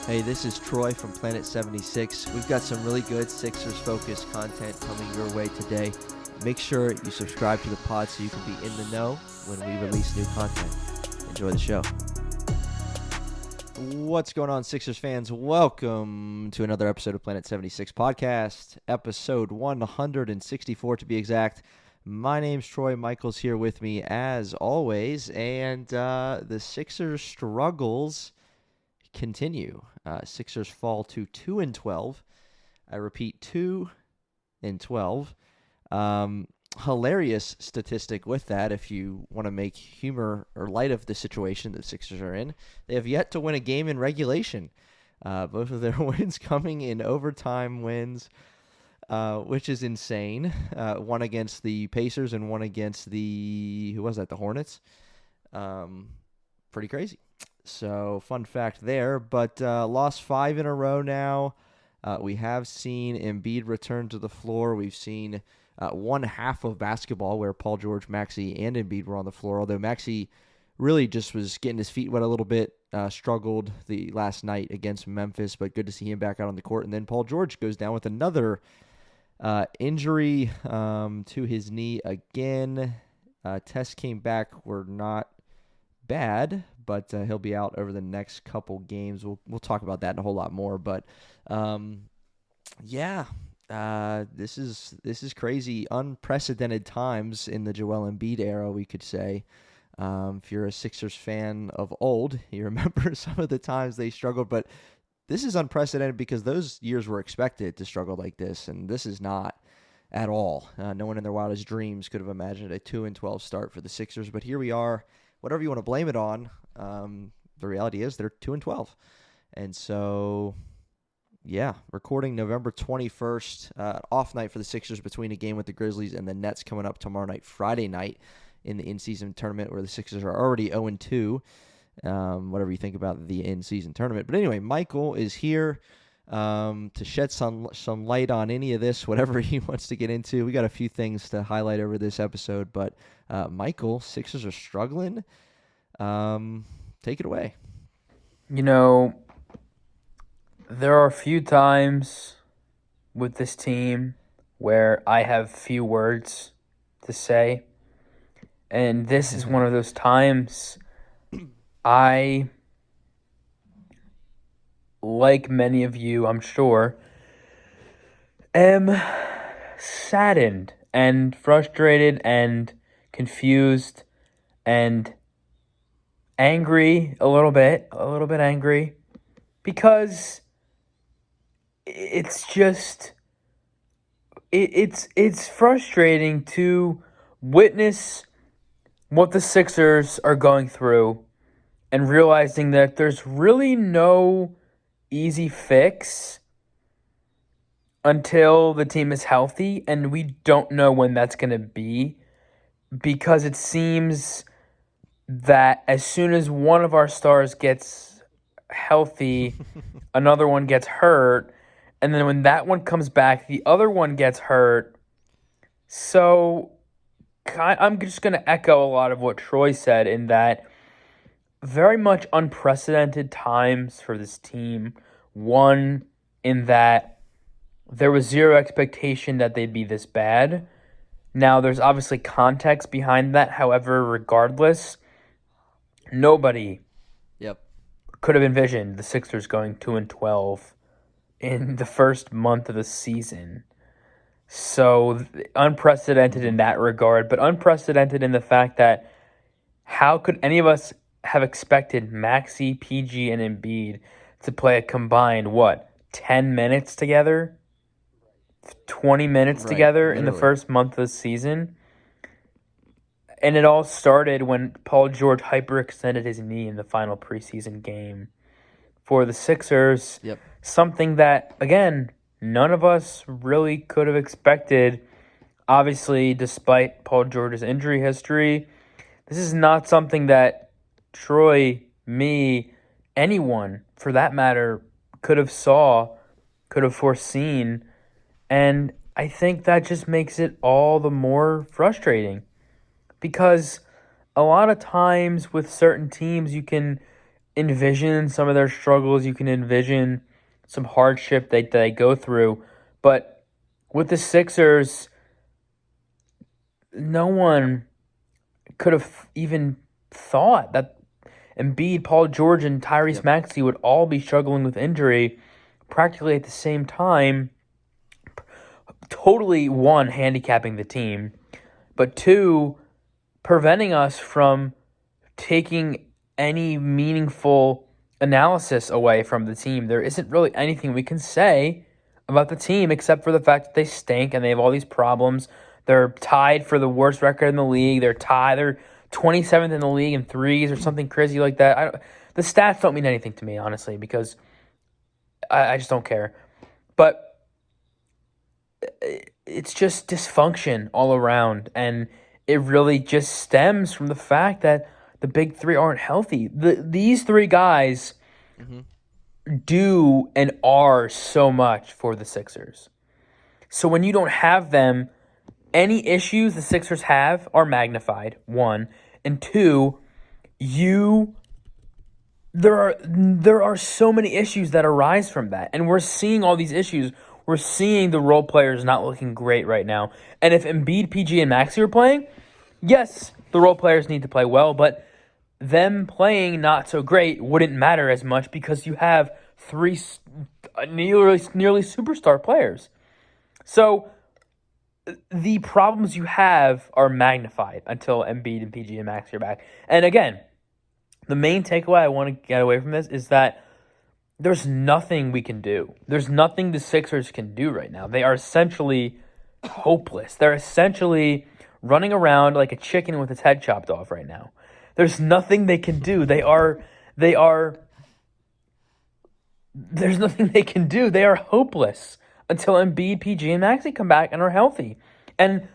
Hey, this is Troy from Planet 76. We've got some really good Sixers-focused content coming your way today. Make sure you subscribe to the pod so you can be in the know when we release new content. Enjoy the show. What's going on, Sixers fans? Welcome to another episode of Planet 76 podcast, episode 164 to be exact. My name's Troy. Michael's here with me as always, and the Sixers struggles continue. Sixers fall to 2-12. I repeat, 2-12. Hilarious statistic with that, if you want to make humor or light of the situation that Sixers are in. They have yet to win a game in regulation. Both of their wins coming in overtime wins, which is insane. One against the Pacers and one against the Hornets. Pretty crazy. So, fun fact there, but lost 5 in a row now. We have seen Embiid return to the floor. We've seen one half of basketball where Paul George, Maxey, and Embiid were on the floor, although Maxey really just was getting his feet wet a little bit, struggled the last night against Memphis, but good to see him back out on the court. And then Paul George goes down with another injury to his knee again. Tests came back, were not bad, but he'll be out over the next couple games. We'll talk about that and a whole lot more. But this is crazy, unprecedented times in the Joel Embiid era, we could say. If you're a Sixers fan of old, you remember some of the times they struggled, but this is unprecedented because those years were expected to struggle like this, and this is not at all. No one in their wildest dreams could have imagined a 2-12 start for the Sixers, but here we are. Whatever you want to blame it on, the reality is they're 2-12. And so, yeah, recording November 21st, off night for the Sixers between a game with the Grizzlies and the Nets coming up tomorrow night, Friday night, in the in-season tournament where the Sixers are already 0-2, whatever you think about the in-season tournament. But anyway, Michael is here to shed some light on any of this, whatever he wants to get into. We got a few things to highlight over this episode, but Michael, Sixers are struggling. Take it away. You know, there are a few times with this team where I have few words to say, and this is one of those times. I, like many of you, I'm sure, am saddened and frustrated and confused and angry a little bit angry, because it's just it's frustrating to witness what the Sixers are going through and realizing that there's really no easy fix until the team is healthy, and we don't know when that's going to be, because it seems that as soon as one of our stars gets healthy, another one gets hurt, and then when that one comes back, the other one gets hurt. So I'm just going to echo a lot of what Troy said, in that very much unprecedented times for this team. One, in that there was zero expectation that they'd be this bad. Now, there's obviously context behind that. However, regardless, nobody could have envisioned the Sixers going 2-12 in the first month of the season. So unprecedented in that regard, but unprecedented in the fact that how could any of us have expected Maxey, PG, and Embiid to play a combined, 10 minutes together? 20 minutes together literally in the first month of the season? And it all started when Paul George hyperextended his knee in the final preseason game for the Sixers. Yep. Something that, again, none of us really could have expected. Obviously, despite Paul George's injury history, this is not something that Troy, me, anyone for that matter could have foreseen. And I think that just makes it all the more frustrating, because a lot of times with certain teams, you can envision some of their struggles. You can envision some hardship that they go through. But with the Sixers, no one could have even thought that Embiid, Paul George, and Tyrese Maxey would all be struggling with injury practically at the same time. Totally, one, handicapping the team, but two, preventing us from taking any meaningful analysis away from the team. There isn't really anything we can say about the team except for the fact that they stink and they have all these problems. They're tied for the worst record in the league. They're 27th in the league in threes or something crazy like that. The stats don't mean anything to me, honestly, because I just don't care. But it's just dysfunction all around, and it really just stems from the fact that the big three aren't healthy. These three guys do and are so much for the Sixers. So when you don't have them, any issues the Sixers have are magnified, one. And two, there are so many issues that arise from that. And we're seeing all these issues. We're seeing the role players not looking great right now. And if Embiid, PG, and Maxey are playing, yes, the role players need to play well, but them playing not so great wouldn't matter as much because you have three nearly superstar players. So the problems you have are magnified until Embiid and PG and Maxey are back. And again, the main takeaway I want to get away from this is that there's nothing we can do. There's nothing the Sixers can do right now. They are essentially hopeless. They're essentially running around like a chicken with its head chopped off right now. There's nothing they can do. There's nothing they can do. They are hopeless until Embiid, PG, and Maxey come back and are healthy. And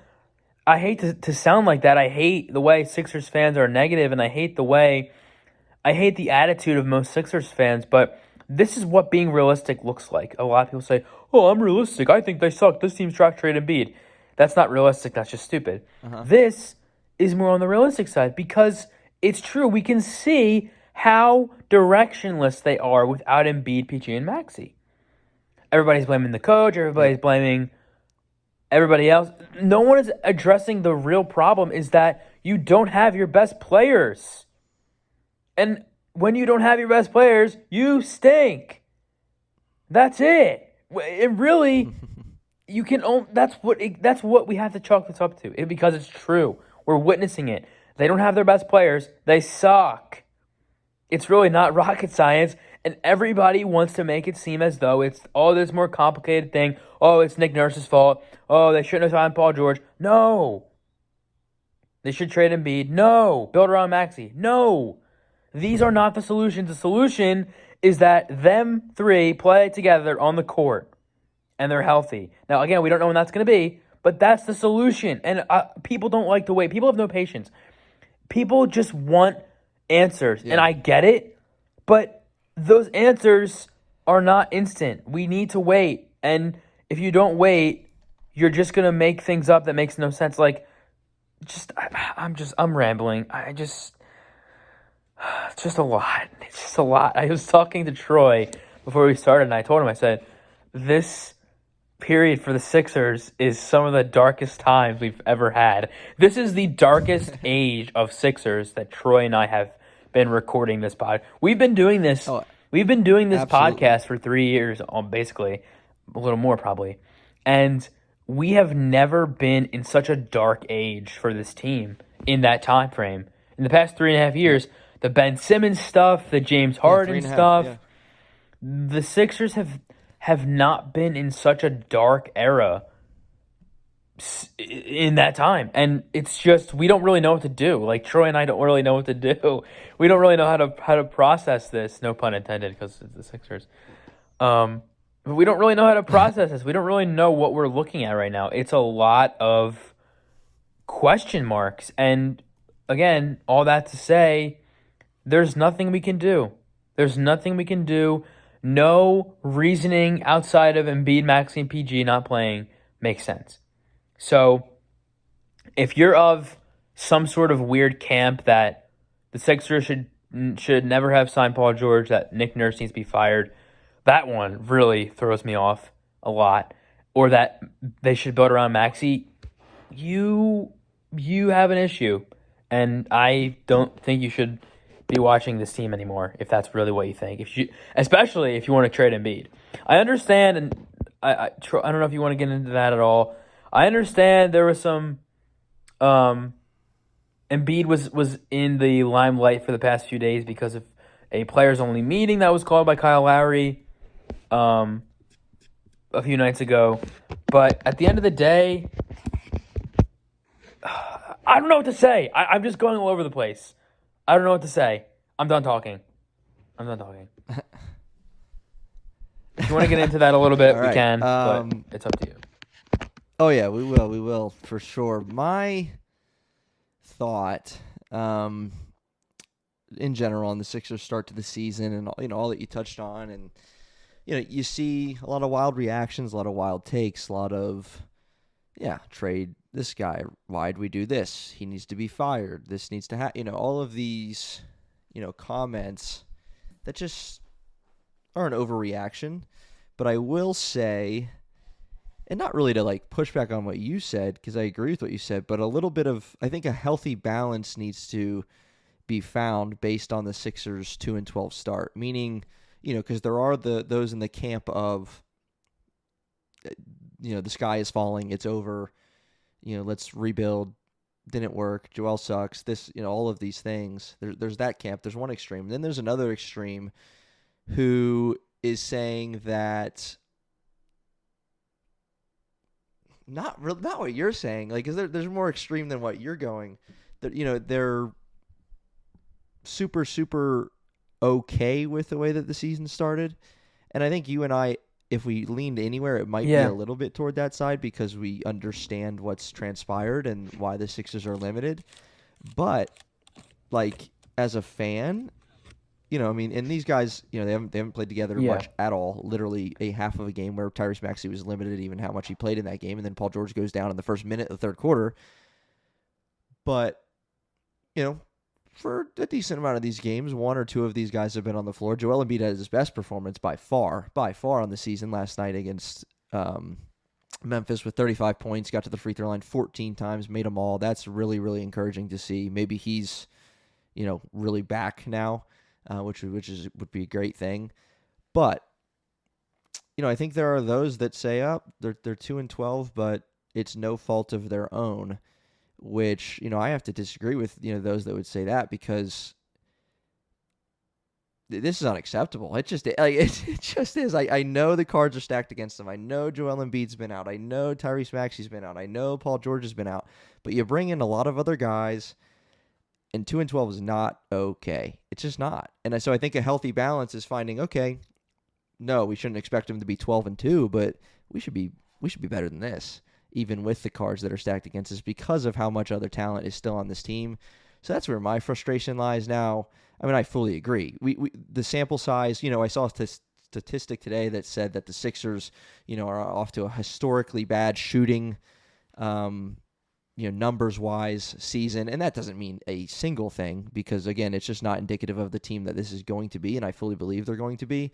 I hate to sound like that. I hate the way Sixers fans are negative, and I hate the attitude of most Sixers fans, but this is what being realistic looks like. A lot of people say, oh, I'm realistic. I think they suck. This team's trash trade Embiid. That's not realistic. That's just stupid. This is more on the realistic side because it's true. We can see how directionless they are without Embiid, PG, and Maxey. Everybody's blaming the coach. Everybody's blaming everybody else. No one is addressing the real problem is that you don't have your best players. And when you don't have your best players, you stink. That's it. It really, you can. That's what we have to chalk this up to. Because it's true. We're witnessing it. They don't have their best players. They suck. It's really not rocket science, and everybody wants to make it seem as though it's this more complicated thing. Oh, it's Nick Nurse's fault. Oh, they shouldn't have signed Paul George. No. They should trade Embiid. No. Build around Maxey. No. These are not the solutions. The solution is that them three play together on the court, and they're healthy. Now, again, we don't know when that's going to be, but that's the solution. And people don't like to wait. People have no patience. People just want answers, and I get it, but those answers are not instant. We need to wait, and if you don't wait, you're just going to make things up that makes no sense. Like, I'm rambling. It's just a lot. It's just a lot. I was talking to Troy before we started, and I told him, I said, this period for the Sixers is some of the darkest times we've ever had. This is the darkest age of Sixers that Troy and I have been recording this pod. We've been doing this podcast for 3 years, basically, a little more probably. And we have never been in such a dark age for this team in that time frame. In the past 3.5 years, the Ben Simmons stuff, the James Harden stuff, the Sixers have not been in such a dark era in that time. And it's just, we don't really know what to do. Like, Troy and I don't really know what to do. We don't really know how to process this. No pun intended, because it's the Sixers. But we don't really know how to process this. We don't really know what we're looking at right now. It's a lot of question marks. And again, all that to say, there's nothing we can do. There's nothing we can do. No reasoning outside of Embiid, Maxey, and PG not playing makes sense. So if you're of some sort of weird camp that the Sixers should should never have signed Paul George, that Nick Nurse needs to be fired. That one really throws me off a lot. Or that they should build around Maxey. You have an issue, and I don't think you should be watching this team anymore if that's really what you think. Especially if you want to trade Embiid. I understand, and I don't know if you want to get into that at all. I understand there was some Embiid was in the limelight for the past few days because of a players-only meeting that was called by Kyle Lowry a few nights ago. But at the end of the day, I don't know what to say. I'm just going all over the place. I don't know what to say. I'm done talking. If you want to get into that a little bit, All right. we can, but it's up to you. Oh, yeah, we will, for sure. My thought, in general, on the Sixers' start to the season, and all that you touched on, and you see a lot of wild reactions, a lot of wild takes, a lot of trade this guy. Why'd we do this? He needs to be fired. This needs to happen. All of these, comments that just are an overreaction. But I will say, and not really to push back on what you said, because I agree with what you said, but a little bit of, I think a healthy balance needs to be found based on the Sixers 2-12 start. Meaning, because there are those in the camp of, the sky is falling, it's over, let's rebuild, didn't work, Joel sucks, this, all of these things. There's that camp. There's one extreme. Then there's another extreme who is saying that not what you're saying, because there's more extreme than what you're going. They're super, super okay with the way that the season started. And I think you and I, if we leaned anywhere, it might be a little bit toward that side because we understand what's transpired and why the Sixers are limited. But, as a fan, and these guys, they haven't played together much at all. Literally a half of a game where Tyrese Maxey was limited, even how much he played in that game, and then Paul George goes down in the first minute of the third quarter. But, for a decent amount of these games, one or two of these guys have been on the floor. Joel Embiid had his best performance by far on the season last night against Memphis with 35 points, got to the free throw line 14 times, made them all. That's really, really encouraging to see. Maybe he's, really back now, which would be a great thing. But, I think there are those that say, they're 2-12, but it's no fault of their own. Which, I have to disagree with, those that would say that, because this is unacceptable. It just is. I know the cards are stacked against them. I know Joel Embiid's been out. I know Tyrese Maxey's been out. I know Paul George has been out. But you bring in a lot of other guys, and 2-12 is not okay. It's just not. And so I think a healthy balance is finding, okay, no, we shouldn't expect them to be 12-2, but we should be better than this, even with the cards that are stacked against us, because of how much other talent is still on this team. So that's where my frustration lies now. I mean, I fully agree. The sample size, I saw a statistic today that said that the Sixers, are off to a historically bad shooting, numbers-wise season. And that doesn't mean a single thing, because, again, it's just not indicative of the team that this is going to be, and I fully believe they're going to be.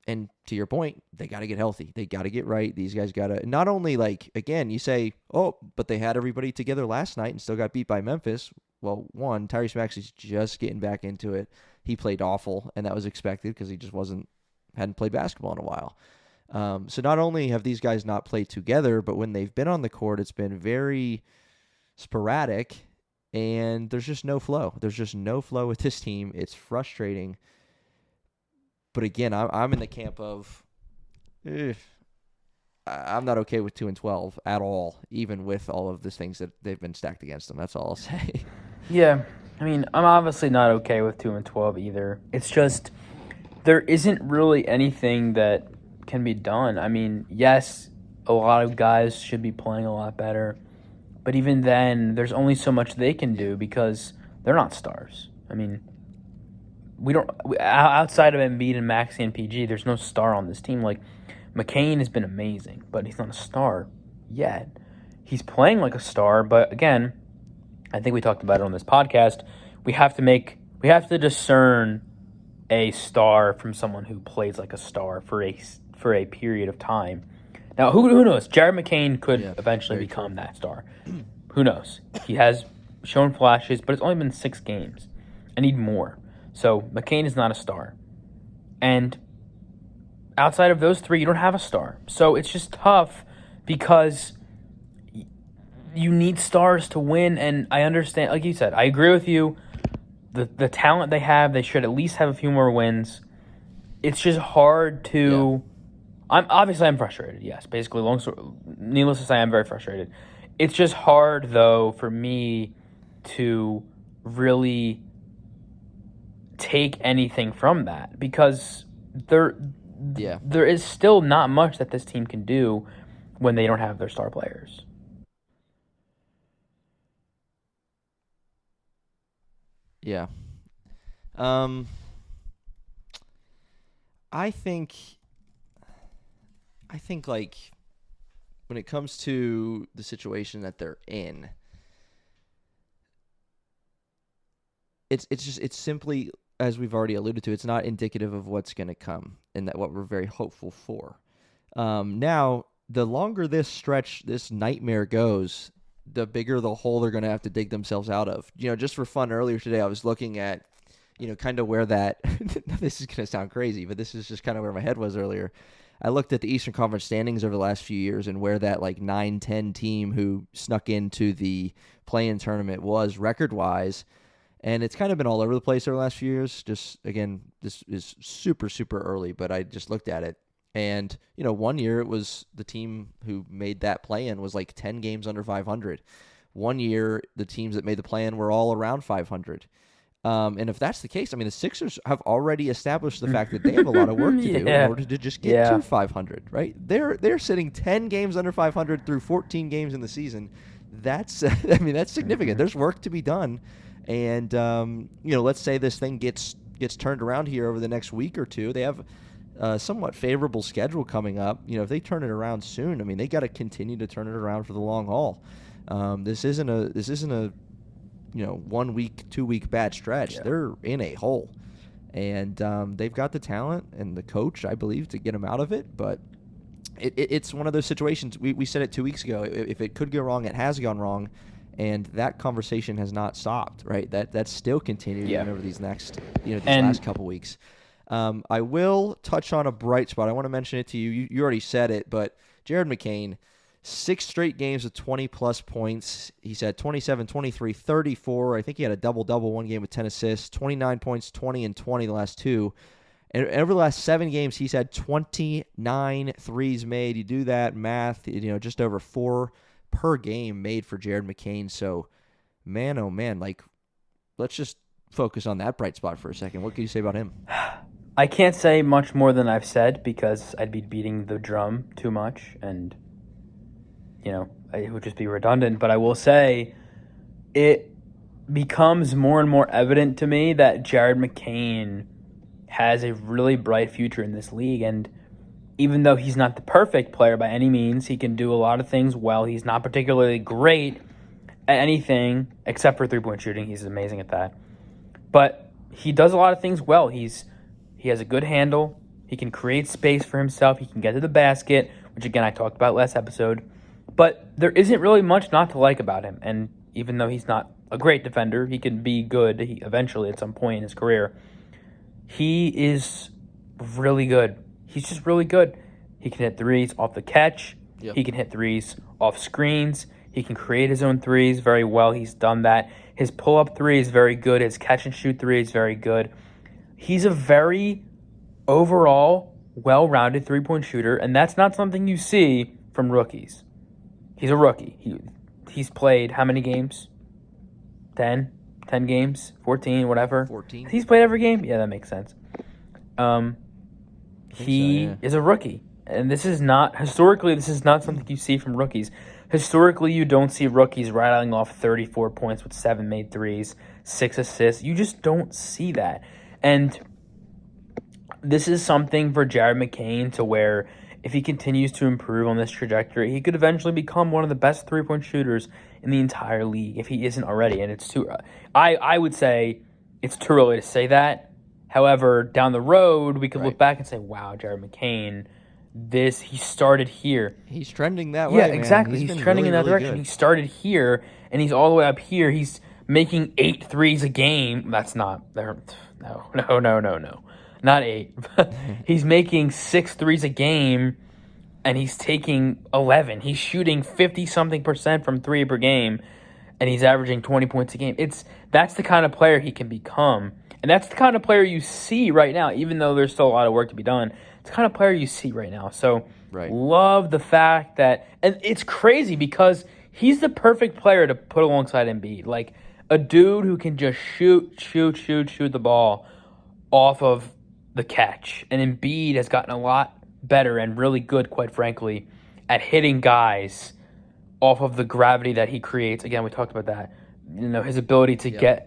And to your point, they got to get healthy. They got to get right. These guys got to not only, again, you say, oh, but they had everybody together last night and still got beat by Memphis. Well, one, Tyrese Maxey's just getting back into it. He played awful, and that was expected because he just hadn't played basketball in a while. So not only have these guys not played together, but when they've been on the court, it's been very sporadic, and there's just no flow. There's just no flow with this team. It's frustrating. But again, I'm in the camp of, I'm not okay with 2-12 at all, even with all of these things that they've been stacked against them. That's all I'll say. Yeah, I mean, I'm obviously not okay with 2-12 either. It's just there isn't really anything that can be done. I mean, yes, a lot of guys should be playing a lot better, but even then, there's only so much they can do because they're not stars. I mean, outside of Embiid and Maxey and PG, there's no star on this team. McCain has been amazing, but he's not a star yet. He's playing like a star, but again, I think we talked about it on this podcast. We have to make we have to discern a star from someone who plays like a star for a period of time. Now, who knows? Jared McCain could eventually become that star. Who knows? He has shown flashes, but it's only been 6 games. I need more. So McCain is not a star. And outside of those 3, you don't have a star. So it's just tough because you need stars to win. And I understand, like you said, I agree with you. The talent they have, they should at least have a few more wins. It's just hard to... I'm frustrated, yes. Basically, needless to say, I'm very frustrated. It's just hard, though, for me to really take anything from that because there is still not much that this team can do when they don't have their star players. Yeah. I think like when it comes to the situation that they're in, it's simply, as we've already alluded to, it's not indicative of what's going to come and that what we're very hopeful for. Now, the longer this nightmare goes, the bigger the hole they're going to have to dig themselves out of. Just for fun, earlier today, I was looking at, kind of where that, this is going to sound crazy, but this is just kind of where my head was earlier. I looked at the Eastern Conference standings over the last few years and where that 9-10 team who snuck into the play-in tournament was record-wise, and it's kind of been all over the place over the last few years. Just, again, this is super, super early, but I just looked at it. And, one year it was the team who made that play-in was 10 games under 500. One year, the teams that made the play-in were all around 500. And if that's the case, the Sixers have already established the fact that they have a lot of work to do in order to just get to 500, right? They're sitting 10 games under 500 through 14 games in the season. That's, that's significant. There's work to be done. And, let's say this thing gets turned around here over the next week or two. They have a somewhat favorable schedule coming up. If they turn it around soon, they got to continue to turn it around for the long haul. This isn't a 1 week, 2 week bad stretch. Yeah. They're in a hole. And they've got the talent and the coach, I believe, to get them out of it. But it's one of those situations. We said it 2 weeks ago. If it could go wrong, it has gone wrong. And that conversation has not stopped, right? That's still continuing over these next, last couple weeks. I will touch on a bright spot. I want to mention it to you. You already said it, but Jared McCain, 6 straight games of 20-plus points. He's had 27, 23, 34. I think he had a double-double one game with 10 assists, 29 points, 20, and 20 the last 2. And over the last 7 games, he's had 29 threes made. You do that math, just over 4 per game made for Jared McCain. So, man, oh, man, let's just focus on that bright spot for a second. What can you say about him? I can't say much more than I've said because I'd be beating the drum too much and, it would just be redundant. But I will say it becomes more and more evident to me that Jared McCain has a really bright future in this league. And even though he's not the perfect player by any means, he can do a lot of things well. He's not particularly great at anything except for three-point shooting. He's amazing at that. But he does a lot of things well. He has a good handle. He can create space for himself. He can get to the basket, which, again, I talked about last episode. But there isn't really much not to like about him. And even though he's not a great defender, he can be good eventually at some point in his career. He is really good. He's just really good. He can hit threes off the catch. Yep. He can hit threes off screens. He can create his own threes very well. He's done that. His pull-up three is very good. His catch-and-shoot three is very good. He's a very overall well-rounded three-point shooter, and that's not something you see from rookies. He's a rookie. He's played how many games? 10 games? 14, whatever? 14. He's played every game? Yeah, that makes sense. He is a rookie. And this is not something you see from rookies. Historically, you don't see rookies rattling off 34 points with 7 made threes, 6 assists. You just don't see that. And this is something for Jared McCain to where if he continues to improve on this trajectory, he could eventually become one of the best three-point shooters in the entire league if he isn't already. And it's too. I would say it's too early to say that. However, down the road, we could Right. look back and say, wow, Jared McCain, he started here. He's trending that Yeah, way, man. exactly. He's He's been trending really, in that really direction. good. He started here, and he's all the way up here. He's making 8 threes a game. That's not there. No. Not 8. He's making 6 threes a game, and he's taking 11. He's shooting 50-something% from 3 per game, and he's averaging 20 points a game. That's the kind of player he can become. And that's the kind of player you see right now, even though there's still a lot of work to be done. It's the kind of player you see right now. So Right. love the fact that, and it's crazy because he's the perfect player to put alongside Embiid. Like a dude who can just shoot the ball off of the catch. And Embiid has gotten a lot better and really good, quite frankly, at hitting guys off of the gravity that he creates. Again, we talked about that. His ability to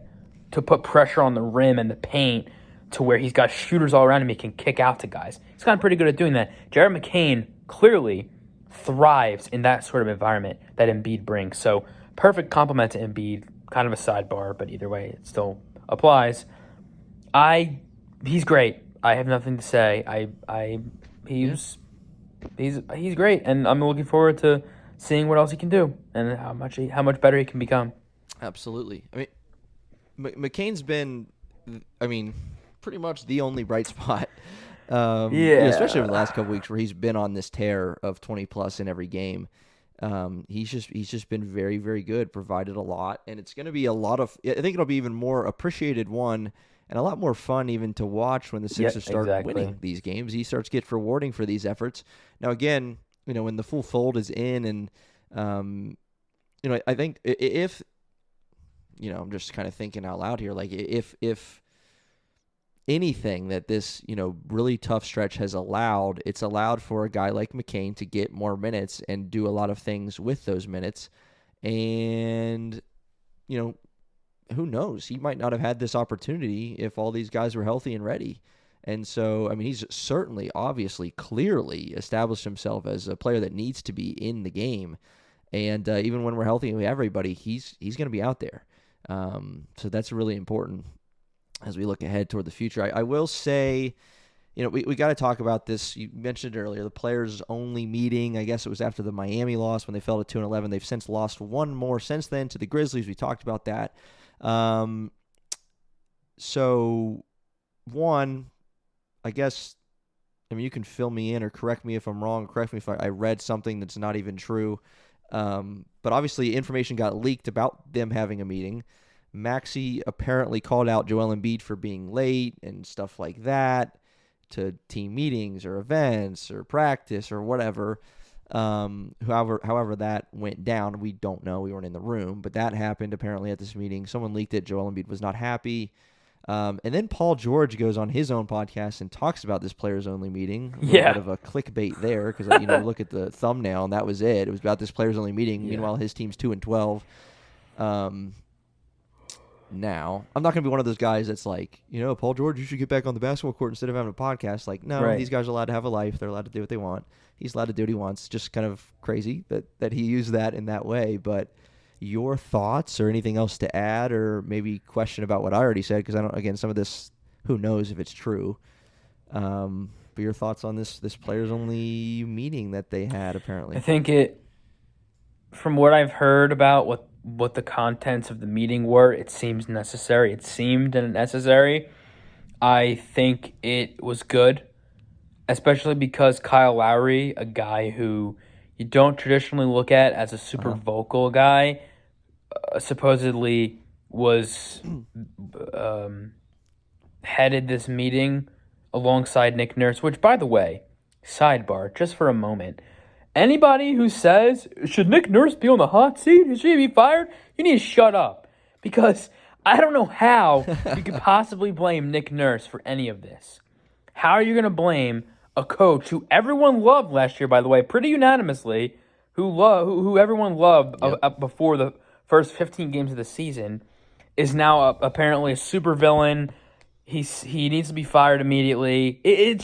to put pressure on the rim and the paint to where he's got shooters all around him. He can kick out to guys. He's gotten pretty good at doing that. Jared McCain clearly thrives in that sort of environment that Embiid brings. So perfect compliment to Embiid. Kind of a sidebar, but either way, it still applies. He's great. I have nothing to say. He's great, and I'm looking forward to seeing what else he can do and how much better he can become. Absolutely. I mean, McCain's been, pretty much the only bright spot. Especially over the last couple weeks where he's been on this tear of 20 plus in every game. He's just been very, very good, provided a lot, and it's going to be I think it'll be even more appreciated and a lot more fun even to watch when the Sixers start winning these games. He gets rewarding for these efforts. Now again, when the full fold is in and I think if I'm just kind of thinking out loud here, like if anything that this, really tough stretch has allowed, it's allowed for a guy like McCain to get more minutes and do a lot of things with those minutes. And, who knows? He might not have had this opportunity if all these guys were healthy and ready. And so, he's certainly, obviously, clearly established himself as a player that needs to be in the game. And even when we're healthy and we have everybody, he's going to be out there. So that's really important as we look ahead toward the future. I will say, we got to talk about this. You mentioned earlier, the players only meeting. I guess it was after the Miami loss when they fell to 2-11. They've since lost one more since then to the Grizzlies. We talked about that. So one, I guess, you can fill me in or correct me if I'm wrong. Correct me if I read something that's not even true. But obviously information got leaked about them having a meeting. Maxey apparently called out Joel Embiid for being late and stuff like that to team meetings or events or practice or whatever. However that went down, we don't know. We weren't in the room, but that happened apparently at this meeting. Someone leaked it. Joel Embiid was not happy. And then Paul George goes on his own podcast and talks about this players-only meeting. A bit of a clickbait there because look at the thumbnail and that was it. It was about this players-only meeting. Yeah. Meanwhile, his team's 2-12. Now, I'm not going to be one of those guys that's like, Paul George, you should get back on the basketball court instead of having a podcast. Like, no, right. These guys are allowed to have a life. They're allowed to do what they want. He's allowed to do what he wants. Just kind of crazy that he used that in that way. But your thoughts or anything else to add or maybe question about what I already said, because again, some of this, who knows if it's true. But your thoughts on this players only meeting that they had apparently. I think from what I've heard about what the contents of the meeting were, it seemed necessary. I think it was good, especially because Kyle Lowry, a guy who you don't traditionally look at as a super vocal guy, supposedly was headed this meeting alongside Nick Nurse, which, by the way, sidebar, just for a moment, anybody who says, should Nick Nurse be on the hot seat? Should he be fired? You need to shut up. Because I don't know how you could possibly blame Nick Nurse for any of this. How are you going to blame a coach who everyone loved last year, by the way, pretty unanimously, who everyone loved before the first 15 games of the season, is now apparently a super villain. He needs to be fired immediately. It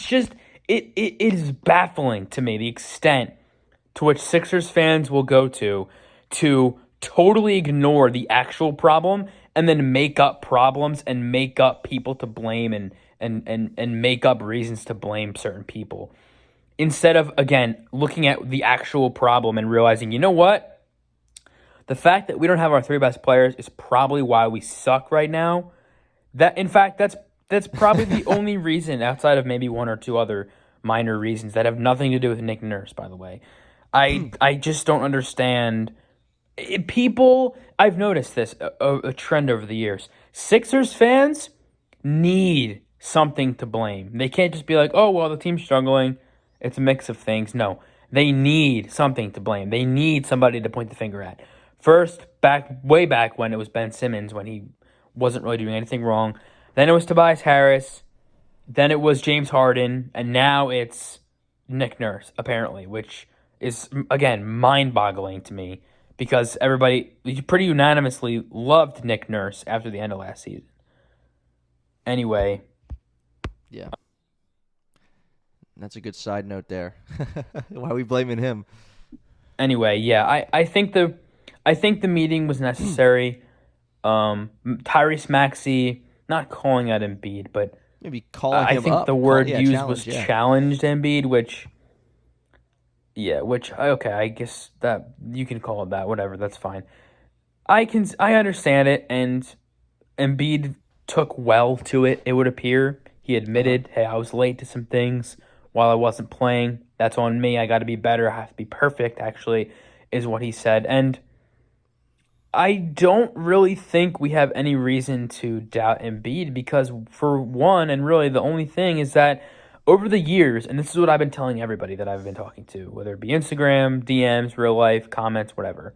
is baffling to me the extent to which Sixers fans will go to totally ignore the actual problem and then make up problems and make up people to blame and make up reasons to blame certain people. Instead of, again, looking at the actual problem and realizing, you know what? The fact that we don't have our 3 best players is probably why we suck right now. In fact, that's probably the only reason, outside of maybe 1 or 2 other minor reasons that have nothing to do with Nick Nurse, by the way. I just don't understand. People, I've noticed this, a trend over the years. Sixers fans need something to blame. They can't just be like, oh, well, the team's struggling. It's a mix of things. No, they need something to blame. They need somebody to point the finger at. First, way back when it was Ben Simmons, when he wasn't really doing anything wrong. Then it was Tobias Harris. Then it was James Harden. And now it's Nick Nurse, apparently, which is, again, mind-boggling to me because everybody pretty unanimously loved Nick Nurse after the end of last season. Anyway. Yeah. That's a good side note there. Why are we blaming him? Anyway, yeah, I think the meeting was necessary. Tyrese Maxey, not calling out Embiid, but maybe calling him up. I think the word used was challenged Embiid, which okay, I guess that you can call it that, whatever, that's fine. I understand it, and Embiid took well to it, it would appear. He admitted, hey, I was late to some things while I wasn't playing. That's on me. I got to be better. I have to be perfect, actually, is what he said. And I don't really think we have any reason to doubt Embiid because, for one, and really the only thing is that over the years, and this is what I've been telling everybody that I've been talking to, whether it be Instagram, DMs, real life, comments, whatever,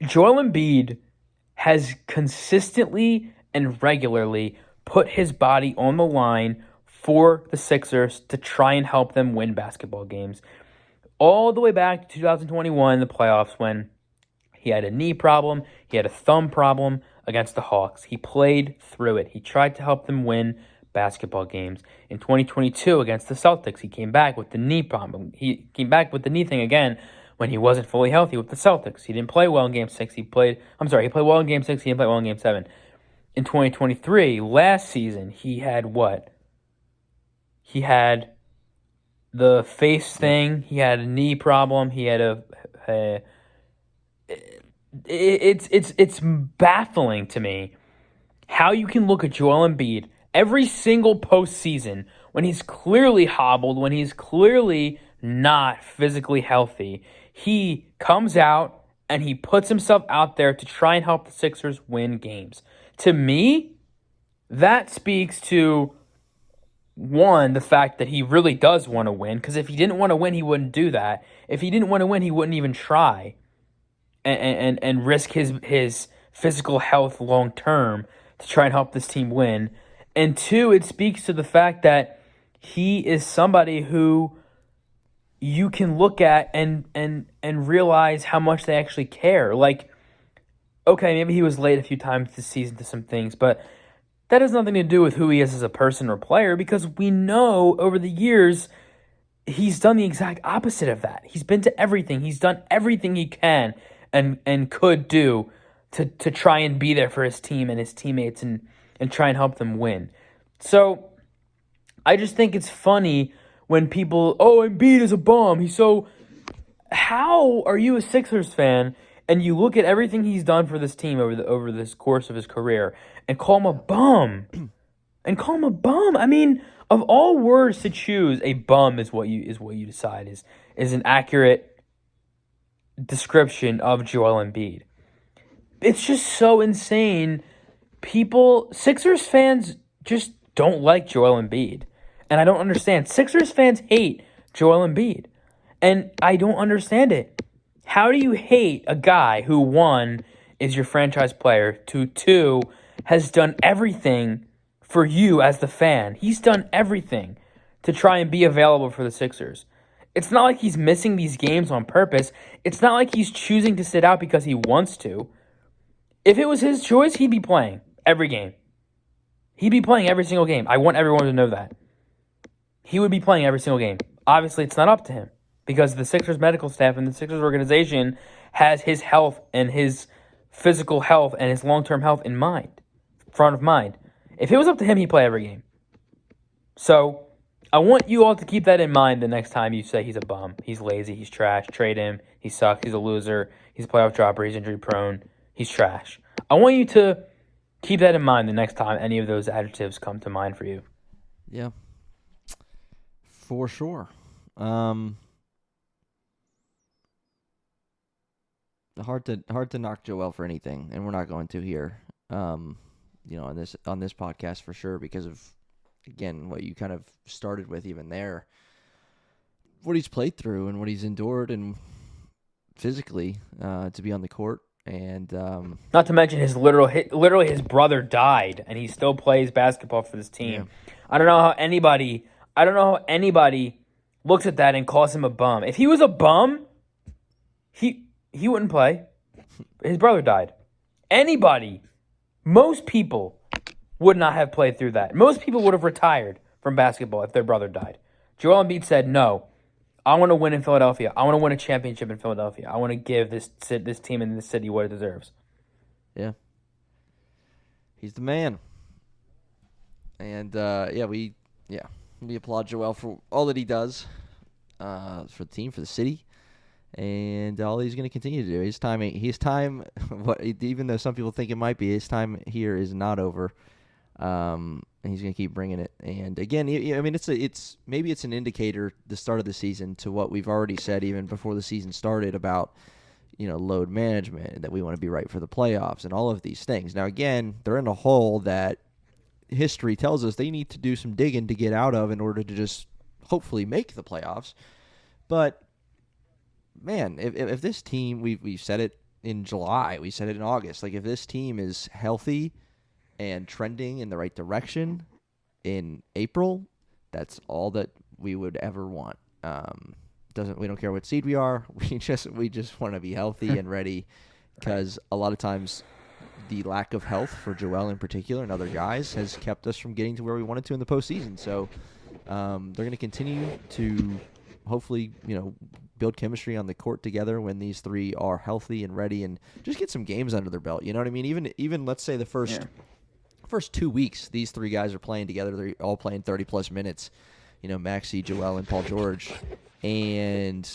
Joel Embiid has consistently and regularly put his body on the line for the Sixers to try and help them win basketball games. All the way back to 2021, the playoffs, when he had a knee problem, he had a thumb problem against the Hawks. He played through it. He tried to help them win basketball games. In 2022 against the Celtics, he came back with the knee problem. He came back with the knee thing again when he wasn't fully healthy with the Celtics. He didn't play well in Game 6. He played well in Game 6. He didn't play well in Game 7. In 2023, last season, he had what? He had the face thing. He had a knee problem. He had it's baffling to me how you can look at Joel Embiid every single postseason when he's clearly hobbled, when he's clearly not physically healthy. He comes out and he puts himself out there to try and help the Sixers win games. To me, that speaks to, one, the fact that he really does want to win, because if he didn't want to win, he wouldn't do that. If he didn't want to win, he wouldn't even try and risk his physical health long term to try and help this team win. And two, it speaks to the fact that he is somebody who you can look at and realize how much they actually care. Like, okay, maybe he was late a few times this season to some things, but that has nothing to do with who he is as a person or player, because we know over the years he's done the exact opposite of that. He's been to everything. He's done everything he can and could do to try and be there for his team and his teammates and try and help them win. So I just think it's funny when people, Embiid is a bum. How are you a Sixers fan and you look at everything he's done for this team over this course of his career and call him a bum? I mean, of all words to choose, a bum is what you decide is an accurate description of Joel Embiid. It's just so insane. Sixers fans just don't like Joel Embiid. And I don't understand. Sixers fans hate Joel Embiid. And I don't understand it. How do you hate a guy who, one, is your franchise player, two, has done everything for you as the fan? He's done everything to try and be available for the Sixers. It's not like he's missing these games on purpose. It's not like he's choosing to sit out because he wants to. If it was his choice, he'd be playing every game. He'd be playing every single game. I want everyone to know that. He would be playing every single game. Obviously, it's not up to him because the Sixers medical staff and the Sixers organization has his health and his physical health and his long-term health in mind, front of mind. If it was up to him, he'd play every game. So I want you all to keep that in mind the next time you say he's a bum, he's lazy, he's trash, trade him, he sucks, he's a loser, he's a playoff dropper, he's injury prone, he's trash. I want you to keep that in mind the next time any of those adjectives come to mind for you. Yeah, for sure. Hard to knock Joel for anything, and we're not going to here. On this podcast for sure, because of, again, what you kind of started with even there, what he's played through and what he's endured and physically to be on the court. And not to mention literally his brother died, and he still plays basketball for this team. Yeah. I don't know how anybody looks at that and calls him a bum. If he was a bum, he wouldn't play. His brother died. Most people would not have played through that. Most people would have retired from basketball if their brother died. Joel Embiid said, no, I want to win in Philadelphia. I want to win a championship in Philadelphia. I want to give this team in this city what it deserves. Yeah. He's the man. And, we applaud Joel for all that he does for the team, for the city, and all he's going to continue to do. His time, even though some people think it might be, his time here is not over. And he's going to keep bringing it. And again, it's maybe it's an indicator, the start of the season, to what we've already said even before the season started about, load management, and that we want to be right for the playoffs and all of these things. Now, again, they're in a hole that history tells us they need to do some digging to get out of in order to just hopefully make the playoffs. But man, if this team, we said it in July, we said it in August, like if this team is healthy and trending in the right direction in April, that's all that we would ever want. We don't care what seed we are. We just want to be healthy and ready, because a lot of times the lack of health for Joel in particular and other guys has kept us from getting to where we wanted to in the postseason. So they're going to continue to hopefully, build chemistry on the court together when these three are healthy and ready, and just get some games under their belt. You know what I mean? Even let's say the first 2 weeks, these three guys are playing together. They're all playing 30-plus minutes, Maxey, Joel, and Paul George, and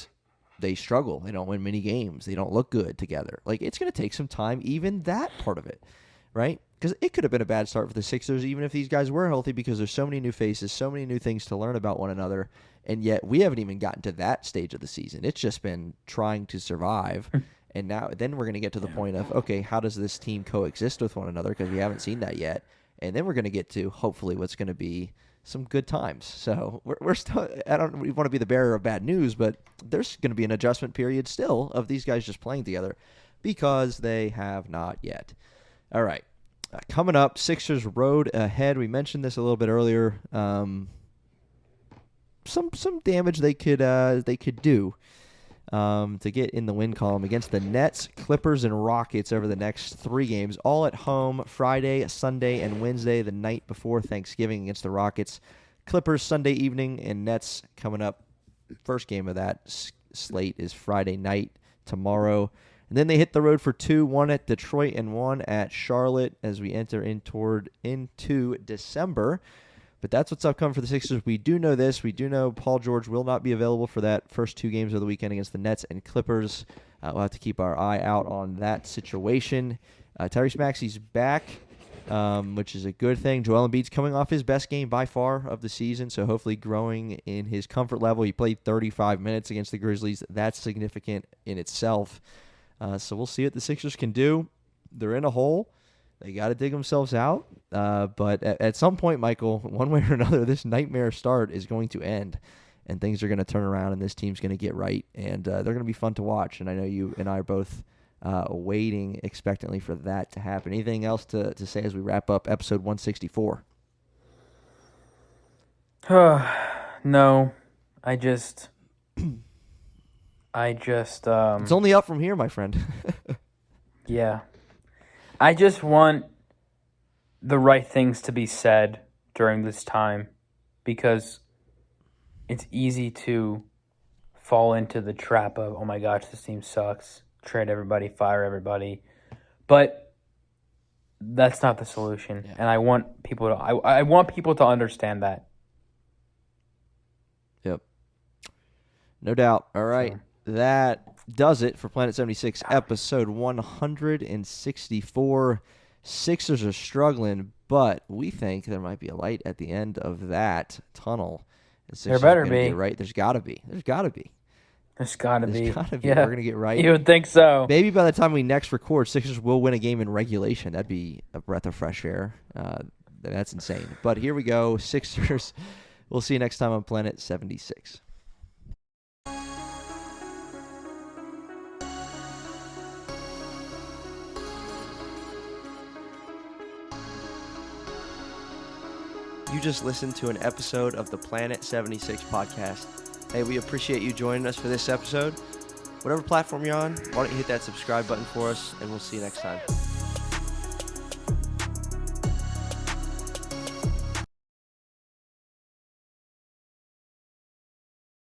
they struggle. They don't win many games. They don't look good together. Like, it's going to take some time, even that part of it, right? Because it could have been a bad start for the Sixers, even if these guys were healthy, because there's so many new faces, so many new things to learn about one another, and yet we haven't even gotten to that stage of the season. It's just been trying to survive, and then we're going to get to the point of, okay, how does this team coexist with one another, because we haven't seen that yet, and then we're going to get to, hopefully, what's going to be some good times. So we're still, we want to be the bearer of bad news, but there's going to be an adjustment period still of these guys just playing together, because they have not yet. All right. Coming up, Sixers road ahead. We mentioned this a little bit earlier. Some damage they could do to get in the win column against the Nets, Clippers, and Rockets over the next 3 games, all at home, Friday, Sunday, and Wednesday, the night before Thanksgiving against the Rockets. Clippers Sunday evening, and Nets coming up. First game of that slate is Friday night tomorrow. And then they hit the road for 2, 1 at Detroit and 1 at Charlotte as we enter into December. But that's what's upcoming for the Sixers. We do know this. We do know Paul George will not be available for that first 2 games of the weekend against the Nets and Clippers. We'll have to keep our eye out on that situation. Tyrese Maxey's back, which is a good thing. Joel Embiid's coming off his best game by far of the season, so hopefully growing in his comfort level. He played 35 minutes against the Grizzlies. That's significant in itself. So we'll see what the Sixers can do. They're in a hole. They got to dig themselves out. But at some point, Michael, one way or another, this nightmare start is going to end, and things are going to turn around, and this team's going to get right, and they're going to be fun to watch. And I know you and I are both waiting expectantly for that to happen. Anything else to say as we wrap up episode 164? No, I just it's only up from here, my friend. Yeah. I just want the right things to be said during this time, because it's easy to fall into the trap of, oh my gosh, this team sucks, trade everybody, fire everybody. But that's not the solution, Yeah. and I want people to. I want people to understand that. Yep. No doubt. All right. So. That does it for Planet 76, episode 164. Sixers are struggling, but we think there might be a light at the end of that tunnel. There better be. Get right. There's got to be. There's got to be. There's got to be. There's got to be. Yeah. We're going to get right. You would think so. Maybe by the time we next record, Sixers will win a game in regulation. That'd be a breath of fresh air. That's insane. But here we go. Sixers. We'll see you next time on Planet 76. You just listened to an episode of the Planet 76 podcast. Hey, we appreciate you joining us for this episode. Whatever platform you're on, why don't you hit that subscribe button for us, and we'll see you next time.